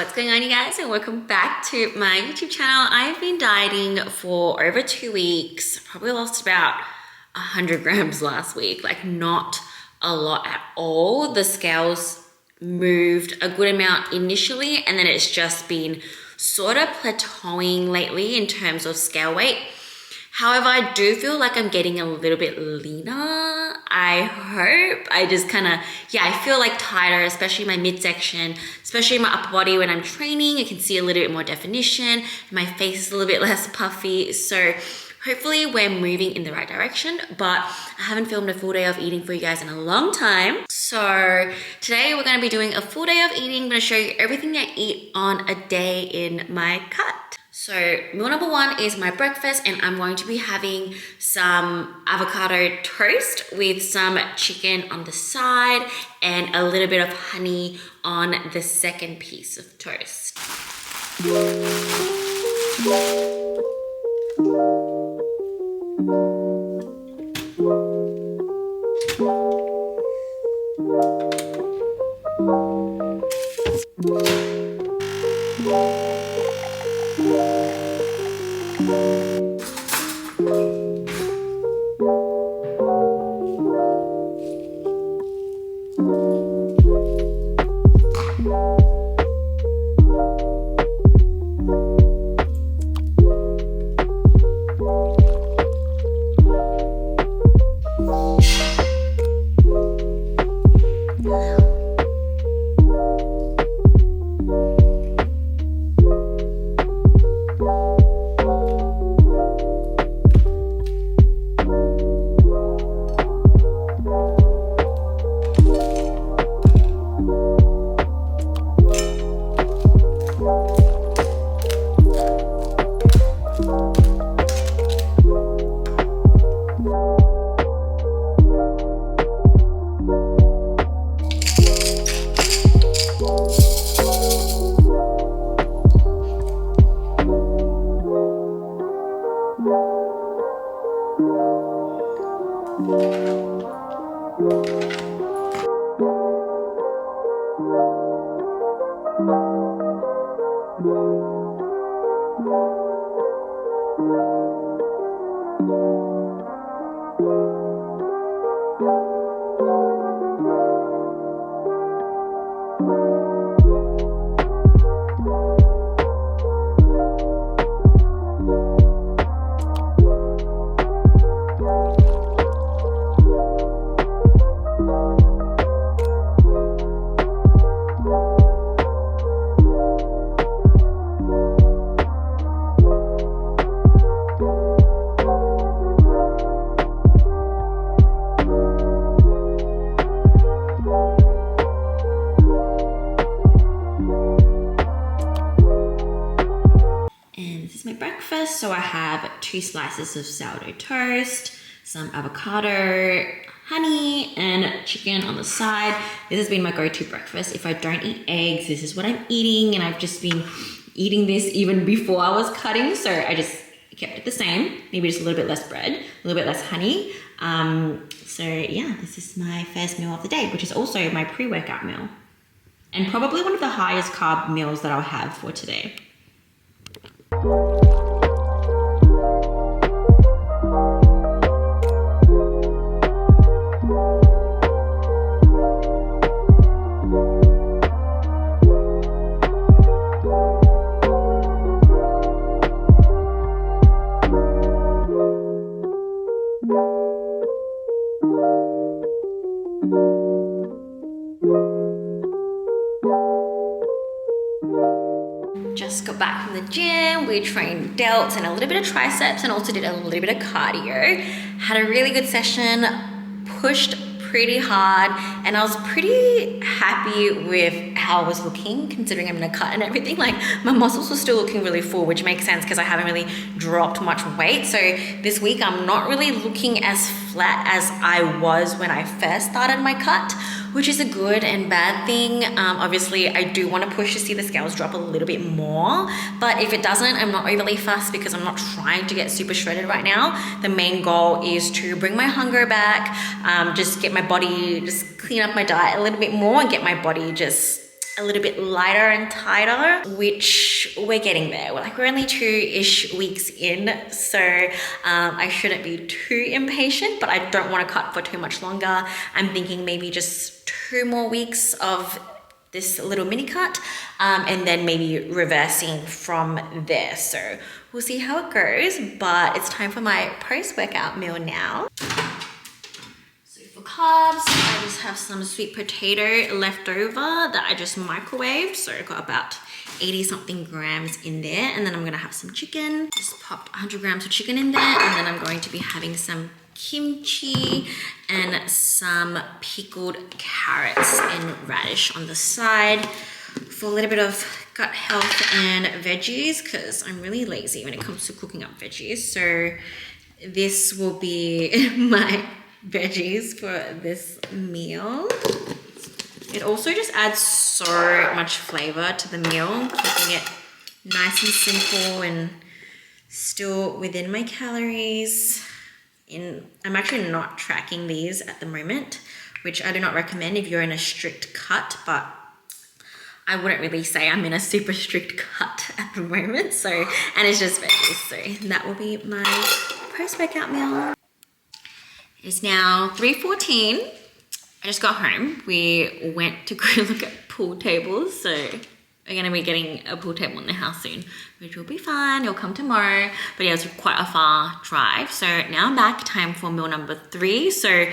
What's going on, you guys, and welcome back to my YouTube channel. I've been dieting for over 2 weeks. Probably lost about 100 grams last week, like not a lot at all. The scales moved a good amount initially, and then it's just been sort of plateauing lately in terms of scale weight. However, I do feel like I'm getting a little bit leaner. I hope. I just kind of, I feel like tighter, especially my midsection, especially my upper body when I'm training. I can see a little bit more definition. My face is a little bit less puffy. So hopefully we're moving in the right direction, but I haven't filmed a full day of eating for you guys in a long time. So today we're going to be doing a full day of eating. I'm going to show you everything I eat on a day in my cut. So meal number one is my breakfast, and I'm going to be having some avocado toast with some chicken on the side and a little bit of honey on the second piece of toast. Breakfast, so I have 2 slices of sourdough toast, some avocado, honey, and chicken on the side. This has been my go-to breakfast. If I don't eat eggs, this is what I'm eating, and I've just been eating this even before I was cutting, so I just kept it the same, maybe just a little bit less bread, a little bit less honey. So yeah, this is my first meal of the day, which is also my pre-workout meal, and probably one of the highest carb meals that I'll have for today. Just got back from the gym. We trained delts and a little bit of triceps, and also did a little bit of cardio. Had a really good session, pushed pretty hard, and I was pretty happy with how I was looking, considering I'm in a cut and everything. Like, my muscles were still looking really full, which makes sense because I haven't really dropped much weight. So this week I'm not really looking as flat as I was when I first started my cut, which is a good and bad thing. Obviously, I do want to push to see the scales drop a little bit more, but if it doesn't, I'm not overly fussed because I'm not trying to get super shredded right now. The main goal is to bring my hunger back, just get my body, just clean up my diet a little bit more and get my body just a little bit lighter and tighter, which we're getting there. We're only 2-ish weeks in, so I shouldn't be too impatient, but I don't want to cut for too much longer. I'm thinking maybe just 2 more weeks of this little mini cut, and then maybe reversing from there. So we'll see how it goes, but it's time for my post-workout meal now. For carbs, I just have some sweet potato left over that I just microwaved. So I got about 80 something grams in there. And then I'm gonna have some chicken. Just popped 100 grams of chicken in there. And then I'm going to be having some kimchi and some pickled carrots and radish on the side for a little bit of gut health and veggies, because I'm really lazy when it comes to cooking up veggies. So this will be my veggies for this meal. It also just adds so much flavor to the meal, keeping it nice and simple and still within my calories. I'm actually not tracking these at the moment, which I do not recommend if you're in a strict cut, but I wouldn't really say I'm in a super strict cut at the moment. So, and it's just veggies. So that will be my post-workout meal. It's now 3:14. I just got home. We went to go look at pool tables. So we're gonna be getting a pool table in the house soon, which will be fun. It'll come tomorrow. But yeah, it's quite a far drive. So now I'm back, time for meal number 3. So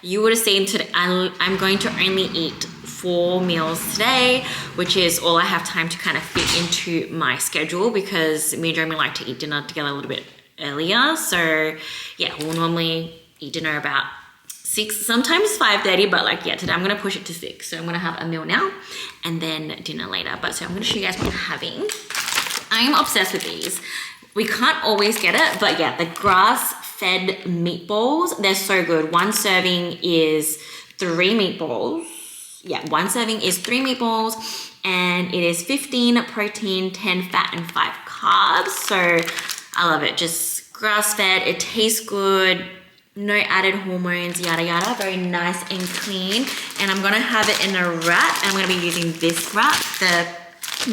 you would have seen today, I'm going to only eat 4 meals today, which is all I have time to kind of fit into my schedule, because me and Jeremy like to eat dinner together a little bit earlier. So yeah, we'll normally eat dinner about 6, sometimes 5:30, but like, yeah, today I'm gonna push it to 6. So I'm gonna have a meal now and then dinner later. But so I'm gonna show you guys what I'm having. I'm obsessed with these. We can't always get it, but yeah, the grass-fed meatballs, they're so good. One serving is 3 meatballs. Yeah, one serving is 3 meatballs, and it is 15 protein, 10 fat, and 5 carbs. So I love it. Just grass-fed, it tastes good. No added hormones, yada yada. Very nice and clean. And I'm gonna have it in a wrap. I'm gonna be using this wrap, the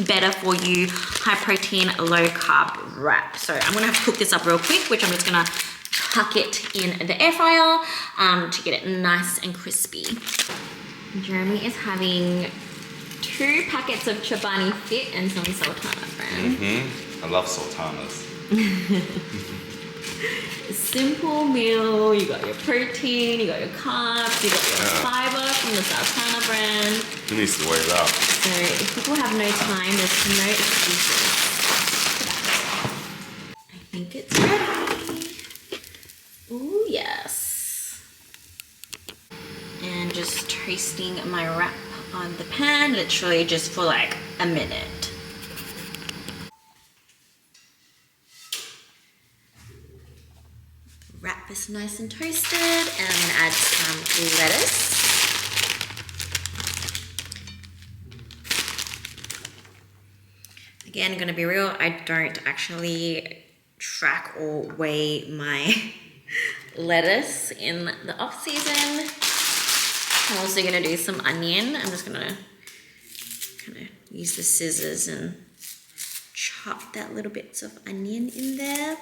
Better For You high protein, low carb wrap. So I'm gonna have to cook this up real quick, which I'm just gonna tuck it in the air fryer to get it nice and crispy. Jeremy is having 2 packets of Chobani Fit and some Sultana brand. I love sultanas. Simple meal. You got your protein, you got your carbs, you got your fiber from the Sultana brand. Who needs to weigh it out? So if people have no time, there's no excuses. I think it's ready. Oh yes. And just toasting my wrap on the pan, literally just for like a minute. Wrap this nice and toasted, and I'm gonna add some lettuce. Again, gonna be real, I don't actually track or weigh my lettuce in the off season. I'm also gonna do some onion. I'm just gonna kind of use the scissors and chop that little bits of onion in there.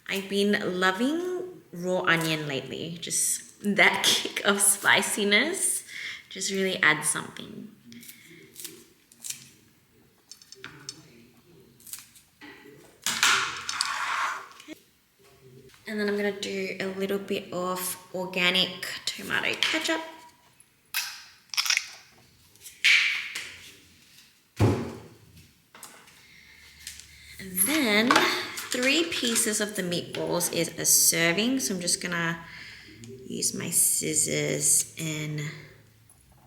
I've been loving raw onion lately. Just that kick of spiciness just really adds something. And then I'm gonna do a little bit of organic tomato ketchup. And then 3 pieces of the meatballs is a serving, so I'm just gonna use my scissors and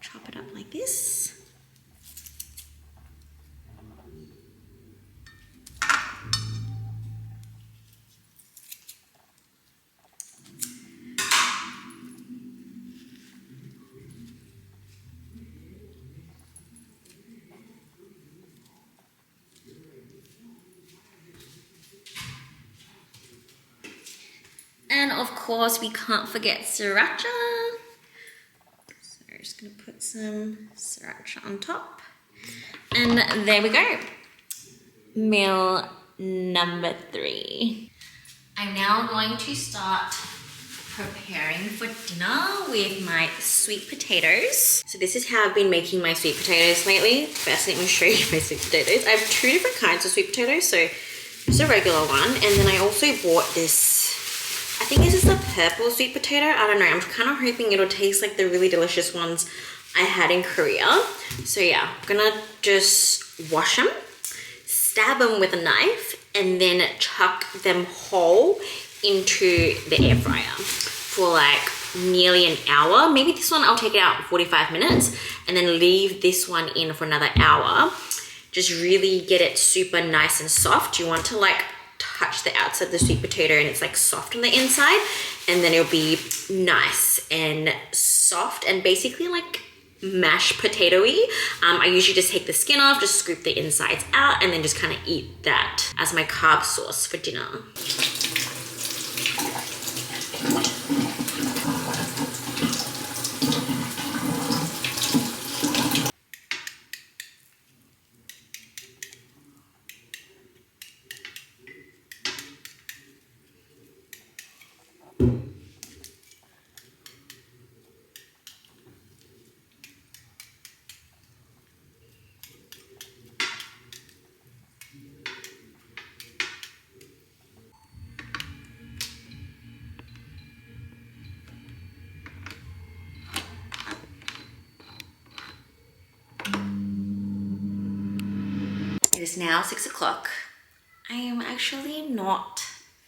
chop it up like this. And of course, we can't forget sriracha. So just gonna put some sriracha on top. And there we go. Meal number 3. I'm now going to start preparing for dinner with my sweet potatoes. So this is how I've been making my sweet potatoes lately. First, let me show you my sweet potatoes. I have 2 different kinds of sweet potatoes. So just a regular one, and then I also bought this, I think this is the purple sweet potato. I don't know, I'm kind of hoping it'll taste like the really delicious ones I had in Korea. So yeah, I'm gonna just wash them, stab them with a knife, and then chuck them whole into the air fryer for like nearly an hour. Maybe this one I'll take it out for 45 minutes and then leave this one in for another hour. Just really get it super nice and soft. You want to like touch the outside of the sweet potato and it's like soft on the inside, and then it'll be nice and soft and basically like mashed potato-y. I usually just take the skin off, just scoop the insides out, and then just kind of eat that as my carb sauce for dinner. It is now 6 o'clock. I am actually not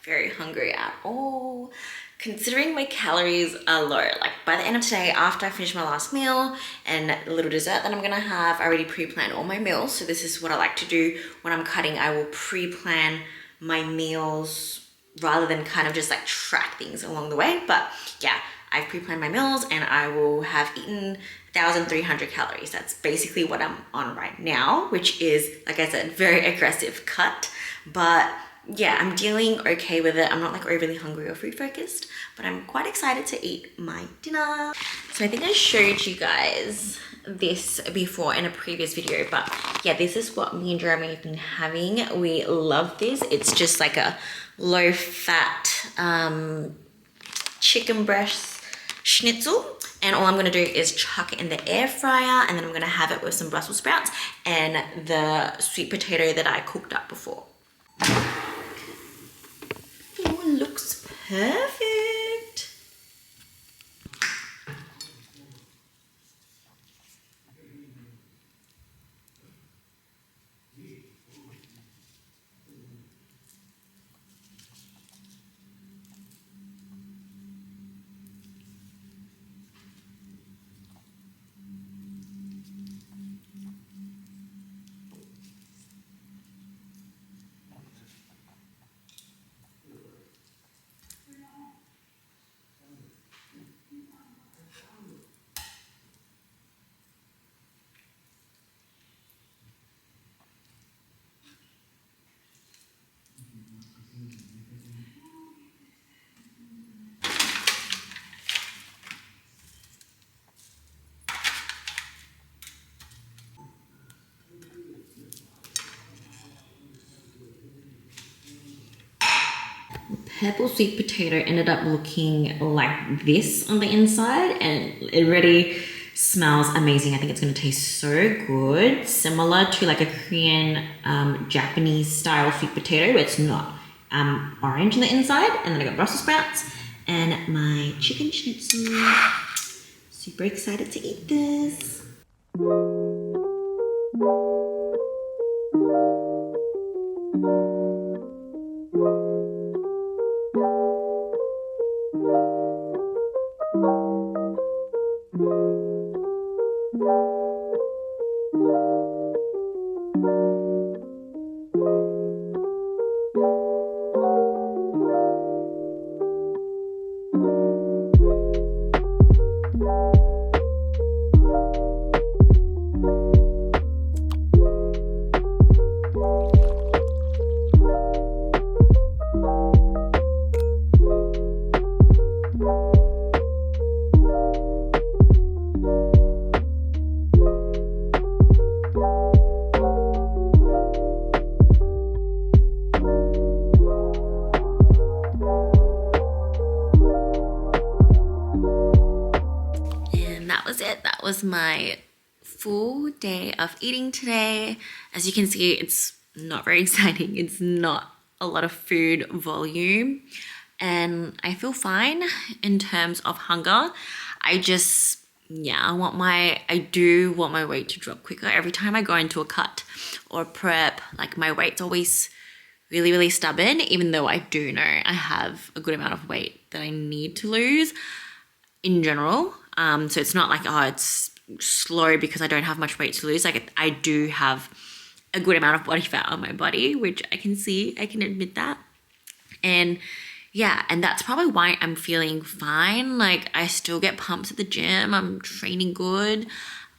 very hungry at all, considering my calories are low. Like by the end of today, after I finish my last meal and a little dessert that I'm gonna have, I already pre-planned all my meals. So this is what I like to do when I'm cutting. I will pre-plan my meals rather than kind of just like track things along the way. But yeah, I've pre-planned my meals and I will have eaten 1,300 calories. That's basically what I'm on right now, which is, like I said, very aggressive cut. But yeah, I'm dealing okay with it. I'm not like overly hungry or food focused, but I'm quite excited to eat my dinner. So I think I showed you guys this before in a previous video, but yeah, this is what me and Jeremy have been having. We love this. It's just like a low fat chicken breast schnitzel. And all I'm gonna do is chuck it in the air fryer, and then I'm gonna have it with some Brussels sprouts and the sweet potato that I cooked up before. Oh, it looks perfect. Purple sweet potato ended up looking like this on the inside, and it really smells amazing. I think it's going to taste so good, similar to like a Korean Japanese style sweet potato where it's not orange on the inside. And then I got Brussels sprouts and my chicken schnitzel. Super excited to eat this. was it. That was my full day of eating today. As you can see, it's not very exciting. It's not a lot of food volume, and I feel fine in terms of hunger. I do want my weight to drop quicker. Every time I go into a cut or a prep, like my weight's always really, really stubborn, even though I do know I have a good amount of weight that I need to lose in general. So it's not like, oh, it's slow because I don't have much weight to lose. Like I do have a good amount of body fat on my body, which I can admit that. And yeah, and that's probably why I'm feeling fine. Like I still get pumps at the gym. I'm training good.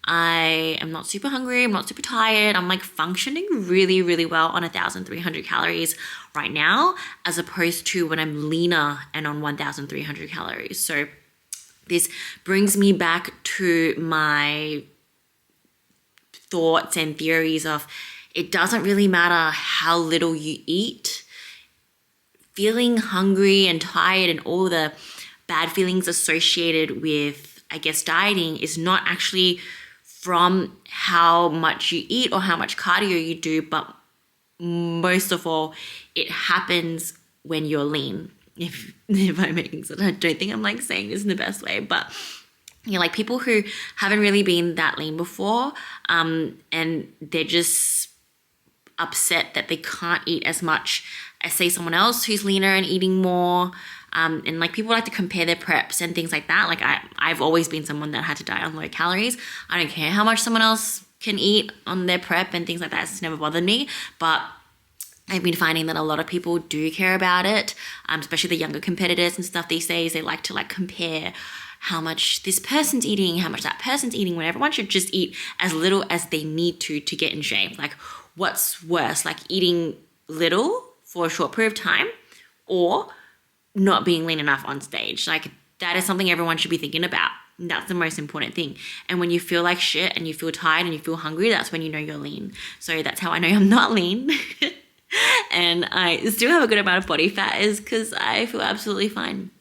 I am not super hungry. I'm not super tired. I'm like functioning really, really well on 1,300 calories right now, as opposed to when I'm leaner and on 1,300 calories. So this brings me back to my thoughts and theories of it doesn't really matter how little you eat. Feeling hungry and tired and all the bad feelings associated with, I guess, dieting is not actually from how much you eat or how much cardio you do, but most of all, it happens when you're lean. If I'm making sense, I don't think I'm like saying this in the best way, but you know, like people who haven't really been that lean before, and they're just upset that they can't eat as much as say someone else who's leaner and eating more. And like people like to compare their preps and things like that. Like I've always been someone that had to diet on low calories. I don't care how much someone else can eat on their prep and things like that. It's never bothered me. But I've been finding that a lot of people do care about it, especially the younger competitors and stuff these days. They like to like compare how much this person's eating, how much that person's eating, when everyone should just eat as little as they need to get in shape. Like what's worse, like eating little for a short period of time or not being lean enough on stage? Like that is something everyone should be thinking about. That's the most important thing. And when you feel like shit and you feel tired and you feel hungry, that's when you know you're lean. So that's how I know I'm not lean. And I still have a good amount of body fat, is because I feel absolutely fine.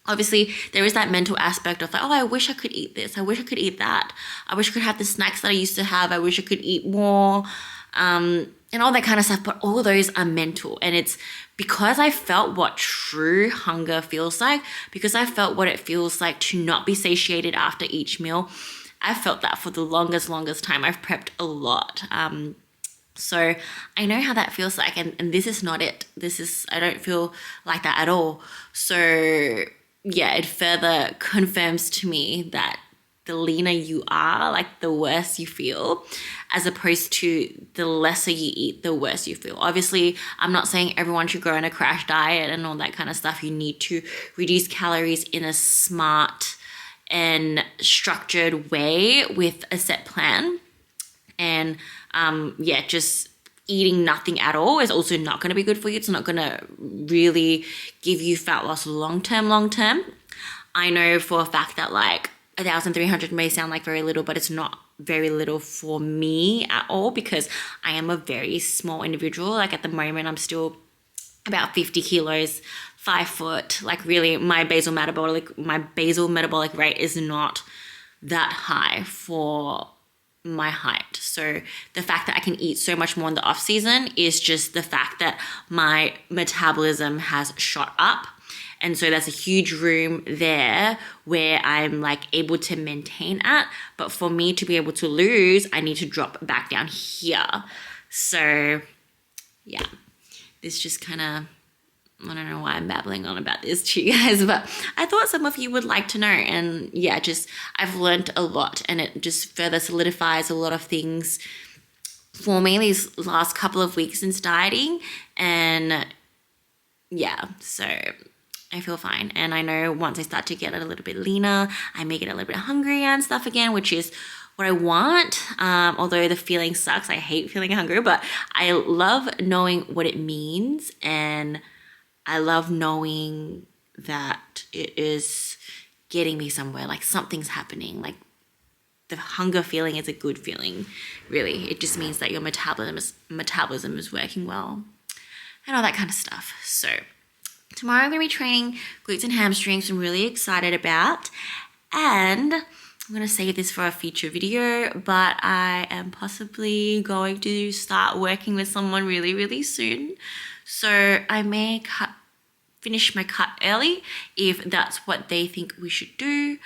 Obviously, there is that mental aspect of like, oh, I wish I could eat this. I wish I could eat that. I wish I could have the snacks that I used to have. I wish I could eat more, and all that kind of stuff. But all those are mental. And it's because I felt what true hunger feels like, because I felt what it feels like to not be satiated after each meal. I felt that for the longest time. I've prepped a lot. So I know how that feels like, and this is not it. I don't feel like that at all. So yeah, it further confirms to me that the leaner you are, like the worse you feel, as opposed to the lesser you eat, the worse you feel. Obviously, I'm not saying everyone should go on a crash diet and all that kind of stuff. You need to reduce calories in a smart and structured way with a set plan. And just eating nothing at all is also not going to be good for you. It's not going to really give you fat loss long term. I know for a fact that like 1,300 may sound like very little, but it's not very little for me at all, because I am a very small individual. Like at the moment, I'm still about 50 kilos, 5 foot. Like really, my basal metabolic rate is not that high for my height. So the fact that I can eat so much more in the off season is just the fact that my metabolism has shot up. And so there's a huge room there where I'm like able to maintain at. But for me to be able to lose, I need to drop back down here. So yeah, this just kind of, I don't know why I'm babbling on about this to you guys, but I thought some of you would like to know. And yeah, I've learned a lot, and it just further solidifies a lot of things for me these last couple of weeks since dieting. And yeah, so I feel fine. And I know once I start to get a little bit leaner, I may get a little bit hungry and stuff again, which is what I want. Although the feeling sucks. I hate feeling hungry, but I love knowing what it means, and I love knowing that it is getting me somewhere, like something's happening. Like the hunger feeling is a good feeling, really. It just means that your metabolism is working well and all that kind of stuff. So tomorrow I'm going to be training glutes and hamstrings, I'm really excited about. And I'm going to save this for a future video, but I am possibly going to start working with someone really, really soon. So I may finish my cut early if that's what they think we should do.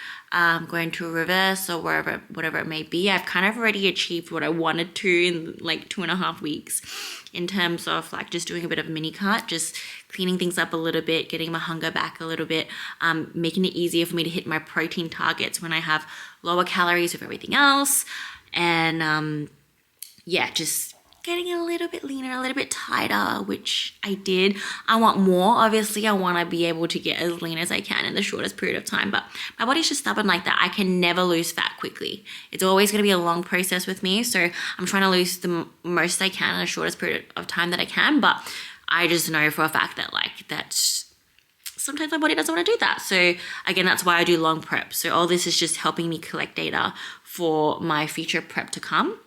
Going to a reverse or whatever it may be. I've kind of already achieved what I wanted to in like 2.5 weeks in terms of like just doing a bit of a mini cut, just cleaning things up a little bit, getting my hunger back a little bit, making it easier for me to hit my protein targets when I have lower calories with everything else. And yeah, just getting a little bit leaner, a little bit tighter, which I did. I want more. Obviously, I want to be able to get as lean as I can in the shortest period of time, but my body's just stubborn like that. I can never lose fat quickly. It's always going to be a long process with me, so I'm trying to lose the most I can in the shortest period of time that I can, but I just know for a fact that sometimes my body doesn't want to do that. So again, that's why I do long prep. So all this is just helping me collect data for my future prep to come,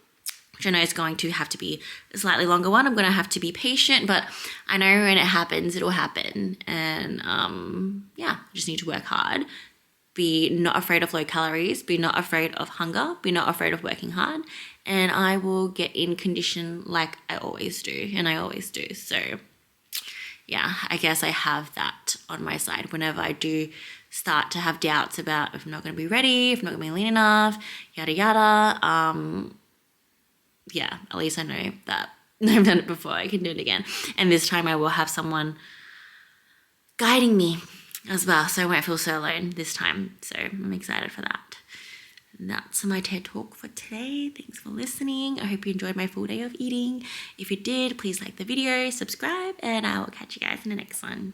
which I know is going to have to be a slightly longer one. I'm going to have to be patient, but I know when it happens, it'll happen. And yeah, just need to work hard. Be not afraid of low calories. Be not afraid of hunger. Be not afraid of working hard. And I will get in condition like I always do. And I always do. So yeah, I guess I have that on my side whenever I do start to have doubts about if I'm not going to be ready, if I'm not going to be lean enough, yada, yada. Yeah, at least I know that I've done it before. I can do it again. And this time I will have someone guiding me as well, so I won't feel so alone this time. So I'm excited for that. And that's my TED Talk for today. Thanks for listening. I hope you enjoyed my full day of eating. If you did, please like the video, subscribe, and I will catch you guys in the next one.